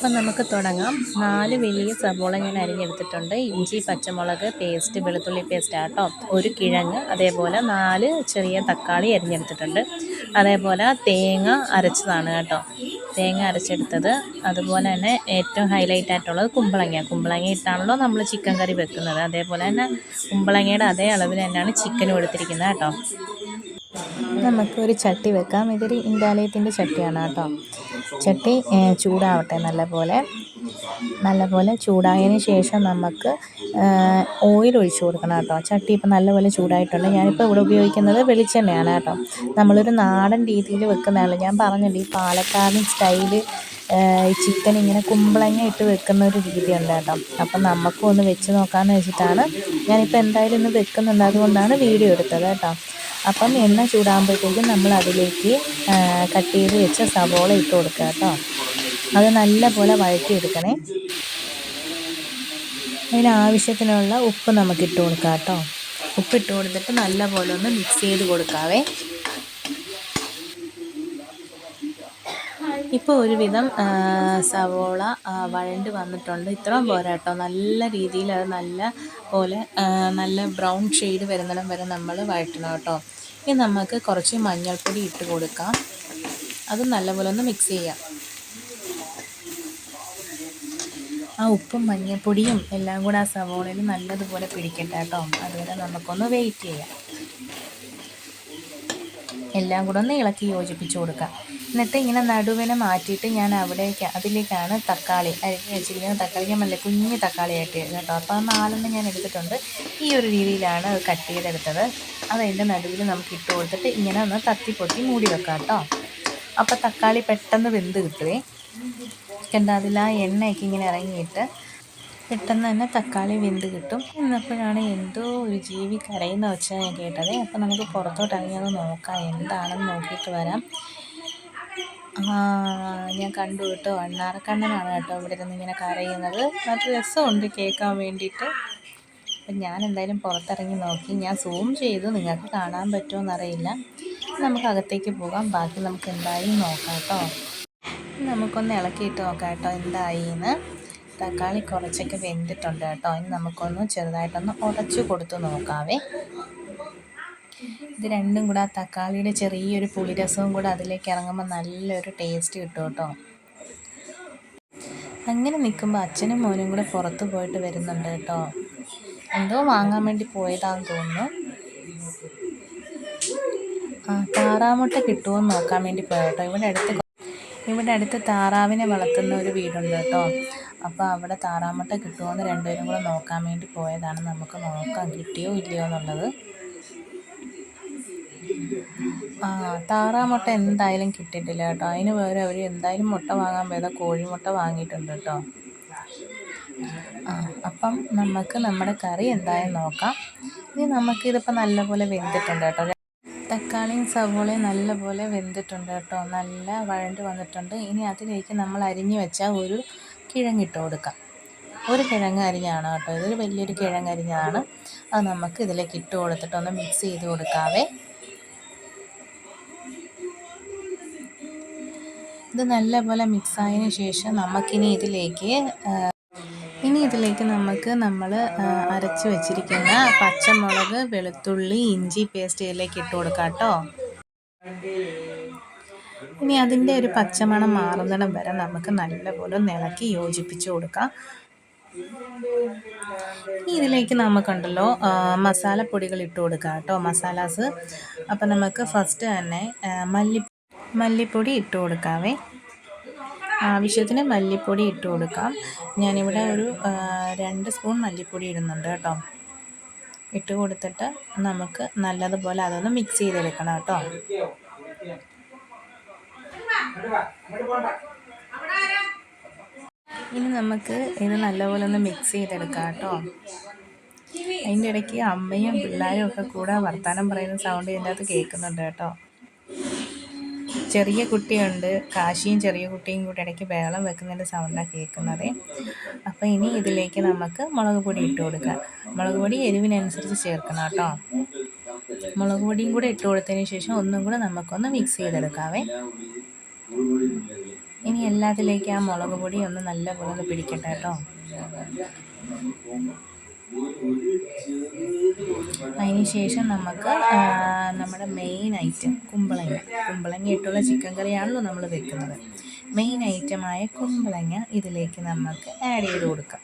അപ്പം നമുക്ക് തുടങ്ങാം. 4 വലിയ സവോള ഞാൻ അരിഞ്ഞെടുത്തിട്ടുണ്ട്. ഇഞ്ചി, പച്ചമുളക് പേസ്റ്റ്, വെളുത്തുള്ളി പേസ്റ്റ് ആട്ടോ. ഒരു കിഴങ്ങ്, അതേപോലെ 4 ചെറിയ തക്കാളി അരിഞ്ഞെടുത്തിട്ടുണ്ട്. അതേപോലെ തേങ്ങ അരച്ചതാണ് കേട്ടോ. തേങ്ങ അരച്ചെടുത്തത്. അതുപോലെ തന്നെ ഏറ്റവും ഹൈലൈറ്റ് ആയിട്ടുള്ളത് കുമ്പളങ്ങ ഇട്ടാണല്ലോ നമ്മൾ ചിക്കൻ കറി വെക്കുന്നത്. അതേപോലെ തന്നെ കുമ്പളങ്ങയുടെ അതേ അളവിൽ തന്നെയാണ് ചിക്കനും എടുത്തിരിക്കുന്നത് കേട്ടോ. നമുക്കൊരു ചട്ടി വെക്കാം. ഇതൊരു ഇൻഡാലിയത്തിൻ്റെ ചട്ടിയാണ് കേട്ടോ. ചട്ടി ചൂടാവട്ടെ. നല്ലപോലെ ചൂടായതിന് ശേഷം നമുക്ക് ഓയിൽ ഒഴിച്ച് കൊടുക്കണം കേട്ടോ. ചട്ടി ഇപ്പം നല്ലപോലെ ചൂടായിട്ടുണ്ട്. ഞാനിപ്പോൾ ഇവിടെ ഉപയോഗിക്കുന്നത് വെളിച്ചെണ്ണയാണ് കേട്ടോ. നമ്മളൊരു നാടൻ രീതിയിൽ വെക്കുന്നതാണ്. ഞാൻ പറഞ്ഞില്ല, ഈ പാലക്കാടൻ സ്റ്റൈല് ചിക്കൻ ഇങ്ങനെ കുമ്പളങ്ങ ഇട്ട് വെക്കുന്ന ഒരു രീതിയുണ്ട് കേട്ടോ. അപ്പം നമുക്കും ഒന്ന് വെച്ച് നോക്കാമെന്ന് വെച്ചിട്ടാണ് ഞാനിപ്പോൾ എന്തായാലും ഇന്ന് വെക്കുന്നുണ്ട്. അതുകൊണ്ടാണ് വീഡിയോ എടുത്തത് കേട്ടോ. അപ്പം എണ്ണ ചൂടാകുമ്പോഴത്തേക്കും നമ്മൾ അതിലേക്ക് കട്ട് ചെയ്ത് വെച്ച സവോള ഇട്ട് കൊടുക്കുക കേട്ടോ. അത് നല്ലപോലെ വഴറ്റിയെടുക്കണേ. അതിനാവശ്യത്തിനുള്ള ഉപ്പ് നമുക്ക് ഇട്ട് കൊടുക്കാം കേട്ടോ. ഉപ്പിട്ട് കൊടുത്തിട്ട് നല്ലപോലെ ഒന്ന് മിക്സ് ചെയ്ത് കൊടുക്കാവേ. ഇപ്പോൾ ഒരുവിധം സവോള വഴണ്ട് വന്നിട്ടുണ്ട്. ഇത്രയും പോരാ കേട്ടോ. നല്ല രീതിയിൽ അത് നല്ല ബ്രൗൺ ഷെയ്ഡ് വരുന്നിടം വരെ നമ്മൾ വഴറ്റണം കേട്ടോ. ഇനി നമുക്ക് കുറച്ച് മഞ്ഞൾപ്പൊടി ഇട്ട് കൊടുക്കാം. അത് നല്ലപോലെ ഒന്ന് മിക്സ് ചെയ്യാം. ആ ഉപ്പും മഞ്ഞൾപ്പൊടിയും എല്ലാം കൂടെ ആ സവോളയിൽ നല്ലതുപോലെ പിടിക്കട്ടെ കേട്ടോ. അതുവരെ നമുക്കൊന്ന് വെയിറ്റ് ചെയ്യാം. എല്ലാം കൂടെ ഒന്ന് ഇളക്കി യോജിപ്പിച്ച് കൊടുക്കാം. എന്നിട്ട് ഇങ്ങനെ നടുവിനെ മാറ്റിയിട്ട് ഞാൻ അതിലേക്കാണ് തക്കാളി അരിഞ്ഞ് വെച്ചിരിക്കുന്നത്. തക്കാളി ഞാൻ നല്ല കുഞ്ഞ് തക്കാളിയായിട്ട് കേട്ടോ. അപ്പോൾ 4 ഞാൻ എടുത്തിട്ടുണ്ട്. ഈ ഒരു രീതിയിലാണ് അത് കട്ട് ചെയ്തെടുത്തത്. അതതിൻ്റെ നടുവിൽ നമുക്ക് ഇട്ട് കൊടുത്തിട്ട് ഇങ്ങനെ ഒന്ന് തത്തിപ്പൊത്തി മൂടി വെക്കാം കേട്ടോ. അപ്പോൾ തക്കാളി പെട്ടെന്ന് വെന്ത് കിട്ടുവേ. കണ്ട, അതിൽ ആ എണ്ണയൊക്കെ ഇങ്ങനെ ഇറങ്ങിയിട്ട് പെട്ടെന്ന് തന്നെ തക്കാളി വെന്ത് കിട്ടും. എന്നപ്പോഴാണ് എന്തോ ഒരു ജീവി കരയുന്ന വെച്ചാൽ ഞാൻ കേട്ടത്. അപ്പോൾ നമുക്ക് പുറത്തോട്ട് ഇറങ്ങിയത് നോക്കാം, എന്താണെന്ന് നോക്കിയിട്ട് വരാം. ഞാൻ കണ്ടു കേട്ടോ, അണ്ണാറക്കണ്ണനാണ് കേട്ടോ ഇവിടെ ഇരുന്ന് ഇങ്ങനെ കരയുന്നത്. നല്ല രസമുണ്ട് കേൾക്കാൻ വേണ്ടിയിട്ട്. അപ്പം ഞാൻ എന്തായാലും പുറത്തിറങ്ങി നോക്കി. ഞാൻ സൂം ചെയ്തു, നിങ്ങൾക്ക് കാണാൻ പറ്റുമോ എന്നറിയില്ല. നമുക്ക് അകത്തേക്ക് പോകാം. ബാക്കി നമുക്ക് എന്തായാലും നോക്കാം കേട്ടോ. നമുക്കൊന്ന് ഇളക്കിയിട്ട് നോക്കാം കേട്ടോ എന്തായിന്ന്. തക്കാളി കുറച്ചൊക്കെ വെന്തിട്ടുണ്ട് കേട്ടോ. ഇനി നമുക്കൊന്ന് ചെറുതായിട്ടൊന്ന് ഉടച്ചു കൊടുത്ത് നോക്കാവേ. ഇത് രണ്ടും കൂടെ, ആ തക്കാളിയുടെ ചെറിയൊരു പുളിരസവും കൂടെ അതിലേക്ക് ഇറങ്ങുമ്പോൾ നല്ലൊരു ടേസ്റ്റ് കിട്ടും കേട്ടോ. അങ്ങനെ നിൽക്കുമ്പോൾ അച്ഛനും മോനും കൂടെ പുറത്ത് പോയിട്ട് വരുന്നുണ്ട് കേട്ടോ. എന്തോ വാങ്ങാൻ വേണ്ടി പോയതാണെന്ന് തോന്നുന്നു. താറാമുട്ട കിട്ടുമോ എന്ന് നോക്കാൻ വേണ്ടി പോയാട്ടോ. ഇവിടെ അടുത്ത് താറാവിനെ വളർത്തുന്ന ഒരു വീടുണ്ട് കേട്ടോ. അപ്പോൾ അവിടെ താറാമുട്ട കിട്ടുമോ എന്ന് രണ്ടുപേരും കൂടെ നോക്കാൻ വേണ്ടി പോയതാണ്. നമുക്ക് നോക്കാം കിട്ടിയോ ഇല്ലയോ എന്നുള്ളത്. താറാമുട്ട എന്തായാലും കിട്ടിയിട്ടില്ല കേട്ടോ. അതിന് പകരം അവർ എന്തായാലും മുട്ട വാങ്ങാൻ പോയതാണ്, കോഴിമുട്ട വാങ്ങിയിട്ടുണ്ട് കേട്ടോ. അപ്പം നമുക്ക് നമ്മുടെ കറി എന്തായാലും നോക്കാം. ഇനി നമുക്കിതിപ്പോൾ നല്ലപോലെ വെന്തിട്ടുണ്ട് കേട്ടോ. തക്കാളിയും സവോളയും നല്ലപോലെ വെന്തിട്ടുണ്ട് കേട്ടോ. നല്ല വഴണ്ട് വന്നിട്ടുണ്ട്. ഇനി അതിലേക്ക് നമ്മൾ അരിഞ്ഞു വെച്ചാൽ ഒരു കിഴങ്ങിട്ട് കൊടുക്കാം. ഒരു കിഴങ്ങ് അരിഞ്ഞാണ് കേട്ടോ. ഇതൊരു വലിയൊരു കിഴങ്ങ് അരിഞ്ഞതാണ്. അത് നമുക്ക് ഇതിലേക്ക് ഇട്ട് കൊടുത്തിട്ടൊന്ന് മിക്സ് ചെയ്ത് കൊടുക്കാവേ. ഇത് നല്ലപോലെ മിക്സായതിന് ശേഷം നമുക്കിനി ഇതിലേക്ക് നമ്മൾ അരച്ച് വെച്ചിരിക്കുന്ന പച്ചമുളക്, വെളുത്തുള്ളി, ഇഞ്ചി പേസ്റ്റ് ഇതിലേക്ക് ഇട്ട് കൊടുക്കാം കേട്ടോ. ഇനി അതിൻ്റെ ഒരു പച്ചമണം മാറുന്നിടം വരെ നമുക്ക് നല്ലപോലെ ഇളക്കി യോജിപ്പിച്ച് കൊടുക്കാം. ഇതിലേക്ക് നമുക്കുണ്ടല്ലോ മസാലപ്പൊടികൾ ഇട്ട് കൊടുക്കാം കേട്ടോ, മസാലാസ്. അപ്പം നമുക്ക് ഫസ്റ്റ് തന്നെ മല്ലിപ്പൊടി ഇട്ട് കൊടുക്കാവേ. ആവശ്യത്തിന് മല്ലിപ്പൊടി ഇട്ട് കൊടുക്കാം. ഞാനിവിടെ ഒരു 2 സ്പൂൺ മല്ലിപ്പൊടി ഇടുന്നുണ്ട് കേട്ടോ. ഇട്ട് കൊടുത്തിട്ട് നമുക്ക് നല്ലതുപോലെ അതൊന്ന് മിക്സ് ചെയ്തെടുക്കണം കേട്ടോ. ഇനി നമുക്ക് ഇത് നല്ലപോലെ ഒന്ന് മിക്സ് ചെയ്തെടുക്കാം കേട്ടോ. അതിൻ്റെ ഇടയ്ക്ക് അമ്മയും പിള്ളേരും ഒക്കെ കൂടെ വർത്തമാനം പറയുന്ന സൗണ്ട് ഇതിൻ്റെ അകത്ത് കേൾക്കുന്നുണ്ട് കേട്ടോ. ചെറിയ കുട്ടിയുണ്ട്, കാശിയും ചെറിയ കുട്ടിയും കൂടെ ഇടയ്ക്ക് ബഹളം വെക്കുന്നതിൻ്റെ സൗണ്ടാണ് കേൾക്കുന്നത്. അപ്പോൾ ഇനി ഇതിലേക്ക് നമുക്ക് മുളക് പൊടി ഇട്ട് കൊടുക്കാം. മുളക് പൊടി എരിവിനനുസരിച്ച് ചേർക്കണം കേട്ടോ. മുളക് പൊടിയും കൂടെ ഇട്ട് കൊടുത്തതിന് ശേഷം ഒന്നും കൂടെ നമുക്കൊന്ന് മിക്സ് ചെയ്തെടുക്കാവേ. ഇനി എല്ലാത്തിലേക്ക് ആ മുളക് പൊടി ഒന്ന് നല്ലപോലെ ഒന്ന് പിടിക്കട്ടെ കേട്ടോ. അതിന് ശേഷം നമുക്ക് നമ്മുടെ മെയിൻ ഐറ്റം കുമ്പളങ്ങ ഇട്ടുള്ള ചിക്കൻ കറിയാണല്ലോ നമ്മൾ വെക്കുന്നത്. മെയിൻ ഐറ്റമായ കുമ്പളങ്ങ ഇതിലേക്ക് നമുക്ക് ആഡ് ചെയ്ത് കൊടുക്കാം.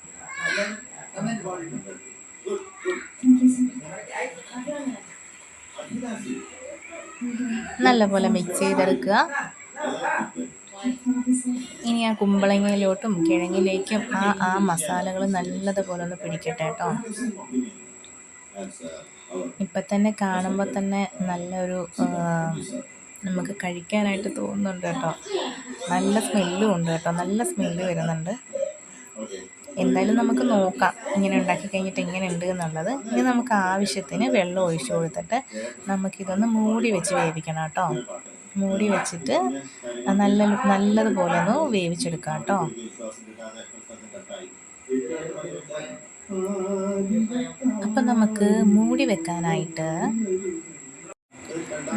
നല്ലപോലെ മിക്സ് ചെയ്തെടുക്കുക. ഇനി ആ കുമ്പളങ്ങയിലോട്ടും കിഴങ്ങിലേക്കും ആ മസാലകൾ നല്ലതുപോലെ ഒന്ന് പിടിക്കട്ടെ കേട്ടോ. ഇപ്പം തന്നെ കാണുമ്പോൾ തന്നെ നല്ലൊരു നമുക്ക് കഴിക്കാനായിട്ട് തോന്നുന്നുണ്ട് കേട്ടോ. നല്ല സ്മെല്ലും ഉണ്ട് കേട്ടോ, നല്ല സ്മെല്ല് വരുന്നുണ്ട്. എന്തായാലും നമുക്ക് നോക്കാം ഇങ്ങനെ ഉണ്ടാക്കി കഴിഞ്ഞിട്ട് എങ്ങനെ ഉണ്ട് എന്നുള്ളത്. ഇനി നമുക്ക് ആവശ്യത്തിന് വെള്ളം ഒഴിച്ചു കൊടുത്തിട്ട് നമുക്കിതൊന്ന് മൂടി വെച്ച് വേവിക്കണം കേട്ടോ. മൂടി വെച്ചിട്ട് നല്ലതുപോലെ ഒന്ന് വേവിച്ചെടുക്കാം കേട്ടോ. അപ്പം നമുക്ക് മൂടി വെക്കാനായിട്ട്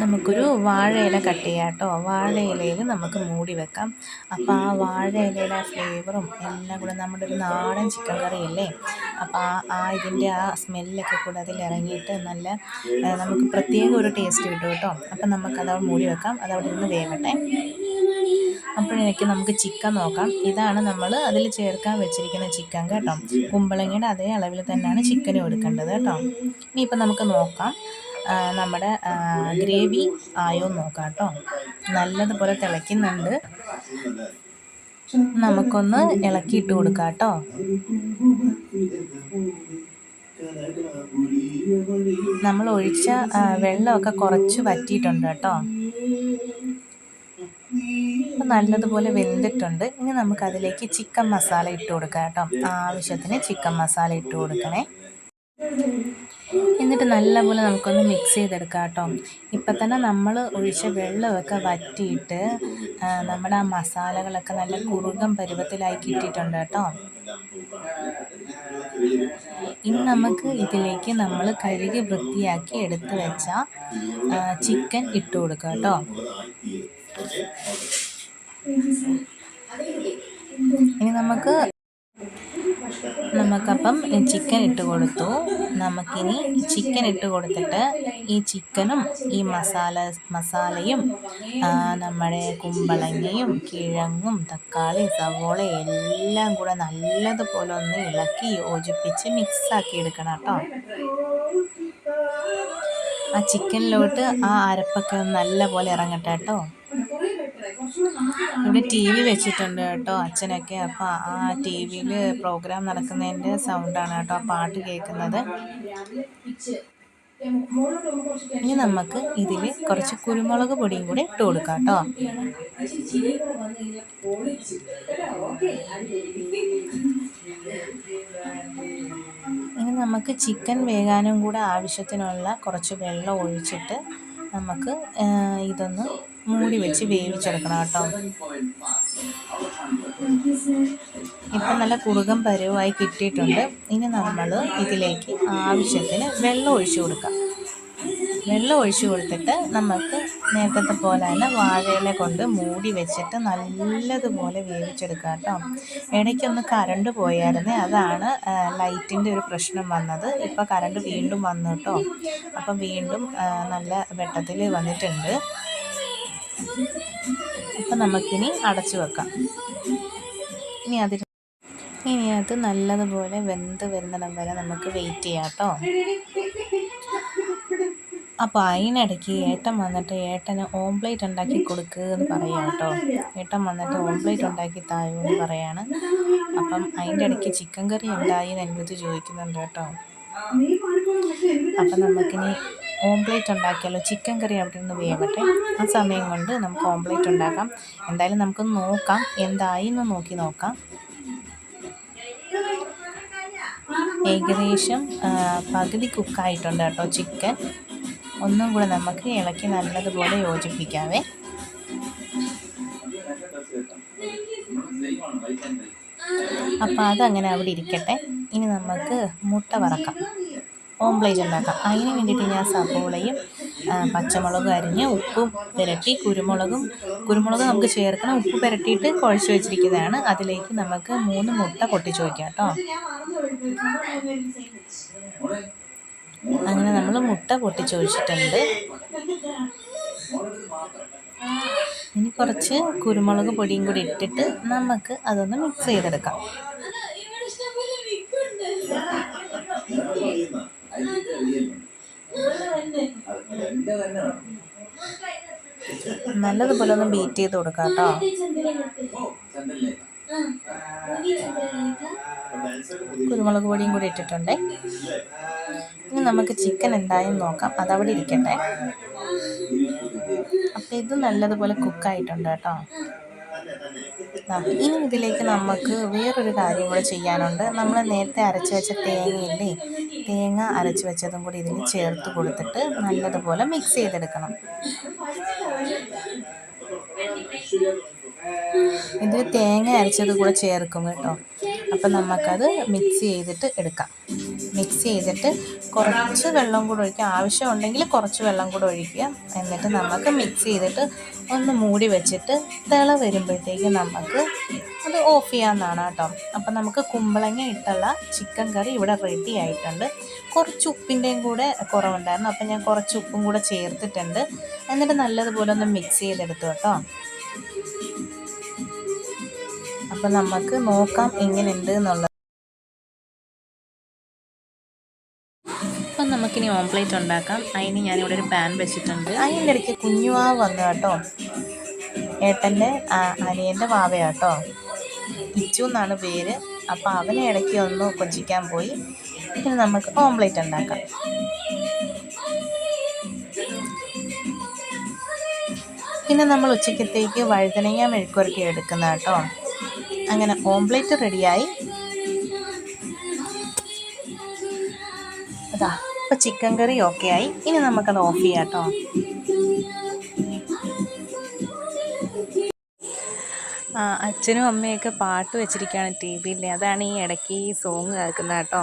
നമുക്കൊരു വാഴയില കട്ട് ചെയ്യാം കേട്ടോ. വാഴയിലയിൽ നമുക്ക് മൂടി വെക്കാം. അപ്പോൾ ആ വാഴയിലയുടെ ഫ്ലേവറും എല്ലാം കൂടെ നമ്മുടെ ഒരു നാടൻ ചിക്കൻ കറിയല്ലേ, അപ്പോൾ ഇതിൻ്റെ ആ സ്മെല്ലൊക്കെ കൂടെ അതിൽ ഇറങ്ങിയിട്ട് നല്ല നമുക്ക് പ്രത്യേക ഒരു ടേസ്റ്റ് കിട്ടും കേട്ടോ. അപ്പം നമുക്കത് മൂടി വെക്കാം, അതവിടെ നിന്ന് വേവട്ടെ. അപ്പോഴേക്ക് നമുക്ക് ചിക്കൻ നോക്കാം. ഇതാണ് നമ്മൾ അതിൽ ചേർക്കാൻ വെച്ചിരിക്കുന്ന ചിക്കൻ കേട്ടോ. കുമ്പളങ്ങയുടെ അതേ അളവിൽ തന്നെയാണ് ചിക്കനും എടുക്കേണ്ടത് കേട്ടോ. ഇനിയിപ്പം നമുക്ക് നോക്കാം നമ്മുടെ ഗ്രേവി ആയോ നോക്കാം കേട്ടോ. നല്ലതുപോലെ തിളയ്ക്കുന്നുണ്ട്. നമുക്കൊന്ന് ഇളക്കിയിട്ട് കൊടുക്കാം കേട്ടോ. നമ്മൾ ഒഴിച്ച വെള്ളമൊക്കെ കുറച്ച് വറ്റിയിട്ടുണ്ട് കേട്ടോ. അപ്പം നല്ലതുപോലെ വെന്തിട്ടുണ്ട്. ഇനി നമുക്കതിലേക്ക് ചിക്കൻ മസാല ഇട്ട് കൊടുക്കാം കേട്ടോ. ആവശ്യത്തിന് ചിക്കൻ മസാല ഇട്ട് കൊടുക്കണേ. എന്നിട്ട് നല്ലപോലെ നമുക്കൊന്ന് മിക്സ് ചെയ്തെടുക്കാം കേട്ടോ. ഇപ്പം തന്നെ നമ്മൾ ഒഴിച്ച വെള്ളമൊക്കെ വറ്റിയിട്ട് നമ്മുടെ ആ മസാലകളൊക്കെ നല്ല കുറുകൻ പരുവത്തിലായി കിട്ടിയിട്ടുണ്ട് കേട്ടോ. ഇനി നമുക്ക് ഇതിലേക്ക് നമ്മൾ കഴുകി വൃത്തിയാക്കി എടുത്ത് വെച്ച ചിക്കൻ ഇട്ട് കൊടുക്കാം കേട്ടോ. ഇനി നമുക്കപ്പം ചിക്കൻ ഇട്ട് കൊടുത്തു. നമുക്കിനി ചിക്കൻ ഇട്ട് കൊടുത്തിട്ട് ഈ ചിക്കനും ഈ മസാലയും നമ്മുടെ കുമ്പളങ്ങയും കിഴങ്ങും തക്കാളി സവോള എല്ലാം കൂടെ നല്ലതുപോലെ ഒന്ന് ഇളക്കി യോജിപ്പിച്ച് മിക്സാക്കി എടുക്കണം കേട്ടോ. ആ ചിക്കനിലോട്ട് ആ അരപ്പൊക്കെ നല്ലപോലെ ഇറങ്ങട്ടെ കേട്ടോ. ഇവിടെ TV വെച്ചിട്ടുണ്ട് കേട്ടോ അച്ഛനൊക്കെ. അപ്പോൾ ആ TV-യിൽ പ്രോഗ്രാം നടക്കുന്നതിൻ്റെ സൗണ്ടാണ് കേട്ടോ ആ പാട്ട് കേൾക്കുന്നത്. ഇനി നമുക്ക് ഇതിൽ കുറച്ച് കുരുമുളക് പൊടിയും കൂടി ഇട്ട് കൊടുക്കാം കേട്ടോ. ഇനി നമുക്ക് ചിക്കൻ വേകാനും കൂടെ ആവശ്യത്തിനുള്ള കുറച്ച് വെള്ളം ഒഴിച്ചിട്ട് നമുക്ക് ഇതൊന്ന് മൂടി വെച്ച് വേവിച്ചെടുക്കണം കേട്ടോ. ഇപ്പം നല്ല കുറുകൻ പരുവായി കിട്ടിയിട്ടുണ്ട്. ഇനി നമ്മൾ ഇതിലേക്ക് ആവശ്യത്തിന് വെള്ളം ഒഴിച്ചു കൊടുക്കാം. വെള്ളം ഒഴിച്ചു കൊടുത്തിട്ട് നമുക്ക് നേരത്തെ പോലെ തന്നെ വാഴയില കൊണ്ട് മൂടി വെച്ചിട്ട് നല്ലതുപോലെ വേവിച്ചെടുക്കാം കേട്ടോ. ഇടയ്ക്കൊന്ന് കറണ്ട് പോയായിരുന്നേ, അതാണ് ലൈറ്റിൻ്റെ ഒരു പ്രശ്നം വന്നത്. ഇപ്പോൾ കറണ്ട് വീണ്ടും വന്നു കേട്ടോ. അപ്പം വീണ്ടും നല്ല വെട്ടത്തിൽ വന്നിട്ടുണ്ട്. അപ്പം നമുക്കിനി അടച്ചു വെക്കാം. ഇനി അത് നല്ലതുപോലെ വെന്ത് വരുന്നിടം വരെ നമുക്ക് വെയിറ്റ് ചെയ്യാം കേട്ടോ. അപ്പോൾ അതിനിടയ്ക്ക് ഏട്ടൻ വന്നിട്ട് ഏട്ടന് ഓംപ്ലേറ്റ് ഉണ്ടാക്കി കൊടുക്കുമെന്ന് പറയാം കേട്ടോ. ഏട്ടൻ വന്നിട്ട് ഓംപ്ലേറ്റ് ഉണ്ടാക്കി താഴെന്ന് പറയാണ്. അപ്പം അതിൻ്റെ ഇടയ്ക്ക് ചിക്കൻ കറി ഉണ്ടായി എന്ന് എൻ്റെ അടുത്ത് ചോദിക്കുന്നുണ്ട് കേട്ടോ. അപ്പം നമുക്കിനി ഓംപ്ലേറ്റ് ഉണ്ടാക്കിയാലോ. ചിക്കൻ കറി അവിടെ നിന്ന് വേവട്ടെ. ആ സമയം കൊണ്ട് നമുക്ക് ഓംപ്ലേറ്റ് ഉണ്ടാക്കാം. എന്തായാലും നമുക്കൊന്ന് നോക്കാം, എന്തായി എന്ന് നോക്കാം. ഏകദേശം പകുതി കുക്കായിട്ടുണ്ട് കേട്ടോ ചിക്കൻ. ഒന്നും കൂടെ നമുക്ക് ഇളക്കി നല്ലതുപോലെ യോജിപ്പിക്കാവേ. അപ്പോൾ അതങ്ങനെ അവിടെ ഇരിക്കട്ടെ. ഇനി നമുക്ക് മുട്ട വറക്കാം, ഓംപ്ലേറ്റ് ഉണ്ടാക്കാം. അതിന് വേണ്ടിയിട്ട് ഞാൻ സവോളയും പച്ചമുളക് അരിഞ്ഞ് ഉപ്പും പുരട്ടി കുരുമുളക് നമുക്ക് ചേർക്കണം. ഉപ്പ് പുരട്ടിയിട്ട് കുഴച്ച് വെച്ചിരിക്കുന്നതാണ്. അതിലേക്ക് നമുക്ക് 3 മുട്ട പൊട്ടിച്ച് വയ്ക്കാം കേട്ടോ. അങ്ങനെ നമ്മൾ മുട്ട പൊട്ടിച്ച് ഒഴിച്ചിട്ടുണ്ട്. ഇനി കുറച്ച് കുരുമുളക് പൊടിയും കൂടി ഇട്ടിട്ട് നമുക്ക് അതൊന്ന് മിക്സ് ചെയ്തെടുക്കാം. നല്ലതുപോലെ ഒന്ന് ബീറ്റ് ചെയ്ത് കൊടുക്കാം കേട്ടോ. കുരുമുളക് പൊടിയും കൂടി ഇട്ടിട്ടുണ്ട്. ഇനി നമുക്ക് ചിക്കൻ എന്തായാലും നോക്കാം. അതവിടെ ഇരിക്കട്ടെ. അപ്പം ഇത് നല്ലതുപോലെ കുക്കായിട്ടുണ്ട് കേട്ടോ. ഇനി ഇതിലേക്ക് നമുക്ക് വേറൊരു കാര്യം കൂടെ ചെയ്യാനുണ്ട്. നമ്മൾ നേരത്തെ അരച്ച് വെച്ച തേങ്ങയില്ലേ, തേങ്ങ അരച്ച് വെച്ചതും കൂടി ഇതിൽ ചേർത്ത് കൊടുത്തിട്ട് നല്ലതുപോലെ മിക്സ് ചെയ്തെടുക്കണം. ഇതിൽ തേങ്ങ അരച്ചത് കൂടെ ചേർക്കും കേട്ടോ. അപ്പം നമുക്കത് മിക്സ് ചെയ്തിട്ട് എടുക്കാം. മിക്സ് ചെയ്തിട്ട് കുറച്ച് വെള്ളം കൂടെ ഒഴിക്കുക. ആവശ്യമുണ്ടെങ്കിൽ കുറച്ച് വെള്ളം കൂടെ ഒഴിക്കുക. എന്നിട്ട് നമുക്ക് മിക്സ് ചെയ്തിട്ട് ഒന്ന് മൂടി വെച്ചിട്ട് തിള വരുമ്പോഴത്തേക്ക് നമുക്ക് അത് ഓഫ് ചെയ്യാവുന്നതാണ് കേട്ടോ. അപ്പം നമുക്ക് കുമ്പളങ്ങ ഇട്ടുള്ള ചിക്കൻ കറി ഇവിടെ റെഡി ആയിട്ടുണ്ട്. കുറച്ച് ഉപ്പിൻ്റെയും കൂടെ കുറവുണ്ടായിരുന്നു. അപ്പം ഞാൻ കുറച്ച് ഉപ്പും കൂടെ ചേർത്തിട്ടുണ്ട്. എന്നിട്ട് നല്ലതുപോലെ ഒന്ന് മിക്സ് ചെയ്തെടുത്തു കേട്ടോ. അപ്പം നമുക്ക് നോക്കാം എങ്ങനെയുണ്ട് എന്നുള്ളത്. അപ്പം നമുക്കിനി ഓംപ്ലേറ്റ് ഉണ്ടാക്കാം. അതിന് ഞാനിവിടെ ഒരു പാൻ വെച്ചിട്ടുണ്ട്. അതിൻ്റെ ഇടയ്ക്ക് കുഞ്ഞുവാവ് വന്നു കേട്ടോ. ഏട്ടൻ്റെ അനിയൻ്റെ വാവയാട്ടോ, ഇച്ചു എന്നാണ് പേര്. അപ്പം അവനെ ഇടയ്ക്ക് ഒന്ന് കൊഞ്ചിക്കാൻ പോയി. ഇനി നമുക്ക് ഓംപ്ലേറ്റ് ഉണ്ടാക്കാം. പിന്നെ നമ്മൾ ഉച്ചക്കത്തേക്ക് വഴുതനങ്ങ മെഴുക്കുവരട്ടി എടുക്കുന്ന കേട്ടോ. അങ്ങനെ ഓംപ്ലേറ്റ് റെഡിയായി. അതാ ഇപ്പോൾ ചിക്കൻ കറി ഓക്കെ ആയി. ഇനി നമുക്കത് ഓഫ് ചെയ്യാം കേട്ടോ. അച്ഛനും അമ്മയൊക്കെ പാട്ട് വെച്ചിരിക്കുകയാണ് ടി വിയിൽ. അതാണ് ഈ ഇടയ്ക്ക് ഈ സോങ് കേൾക്കുന്നത് കേട്ടോ.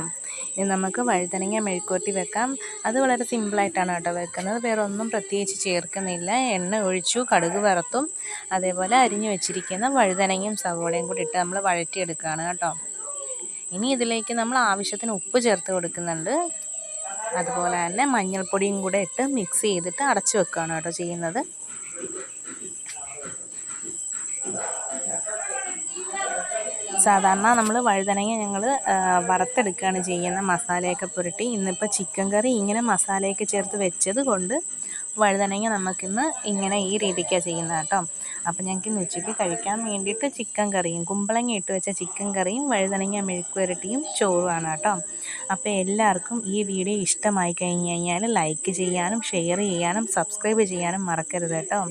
ഇനി നമുക്ക് വഴുതനങ്ങ മെഴുക്കുവരട്ടി വെക്കാം. അത് വളരെ സിമ്പിളായിട്ടാണ് കേട്ടോ വെക്കുന്നത്. വേറെ ഒന്നും പ്രത്യേകിച്ച് ചേർക്കുന്നില്ല. എണ്ണ ഒഴിച്ചു, കടുക് വറുത്തും അതേപോലെ അരിഞ്ഞു വെച്ചിരിക്കുന്ന വഴുതനങ്ങയും സവോളയും കൂടി ഇട്ട് നമ്മൾ വഴറ്റിയെടുക്കുകയാണ് കേട്ടോ. ഇനി ഇതിലേക്ക് നമ്മൾ ആവശ്യത്തിന് ഉപ്പ് ചേർത്ത് കൊടുക്കുന്നുണ്ട്. അതുപോലെ തന്നെ മഞ്ഞൾപ്പൊടിയും കൂടെ ഇട്ട് മിക്സ് ചെയ്തിട്ട് അടച്ചു വെക്കുകയാണ് കേട്ടോ ചെയ്യുന്നത്. സാധാരണ നമ്മൾ വഴുതനങ്ങ ഞങ്ങൾ വറുത്തെടുക്കുകയാണ് ചെയ്യുന്നത്, മസാലയൊക്കെ പുരട്ടി. ഇന്നിപ്പോൾ ചിക്കൻ കറി ഇങ്ങനെ മസാലയൊക്കെ ചേർത്ത് വെച്ചത് കൊണ്ട് വഴുതനങ്ങ നമുക്കിന്ന് ഇങ്ങനെ ഈ രീതിക്കാണ് ചെയ്യുന്നത് കേട്ടോ. അപ്പം ഞങ്ങൾക്ക് ഇന്ന് ഉച്ചയ്ക്ക് കഴിക്കാൻ വേണ്ടിയിട്ട് ചിക്കൻ കറിയും കുമ്പളങ്ങ ഇട്ട് വെച്ച ചിക്കൻ കറിയും വഴുതനങ്ങ മെഴുക്കുവരട്ടിയും ചോറുമാണ് കേട്ടോ. അപ്പോൾ എല്ലാവർക്കും ഈ വീഡിയോ ഇഷ്ടമായി കഴിഞ്ഞ് കഴിഞ്ഞാൽ ലൈക്ക് ചെയ്യാനും ഷെയർ ചെയ്യാനും സബ്സ്ക്രൈബ് ചെയ്യാനും മറക്കരുത് കേട്ടോ.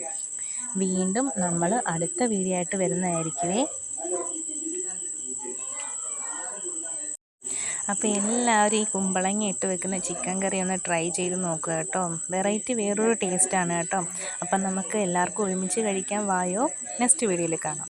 വീണ്ടും നമ്മൾ അടുത്ത വീഡിയോ ആയിട്ട് വരുന്നതായിരിക്കുമേ. അപ്പോൾ എല്ലാവരും ഈ കുമ്പളങ്ങ ഇട്ട് വെക്കുന്ന ചിക്കൻ കറി ഒന്ന് ട്രൈ ചെയ്ത് നോക്കുക കേട്ടോ. വെറൈറ്റി വേറൊരു ടേസ്റ്റാണ് കേട്ടോ. അപ്പം നമുക്ക് എല്ലാവർക്കും ഒരുമിച്ച് കഴിക്കാൻ വായോ. നെക്സ്റ്റ് വീഡിയോയിൽ കാണാം.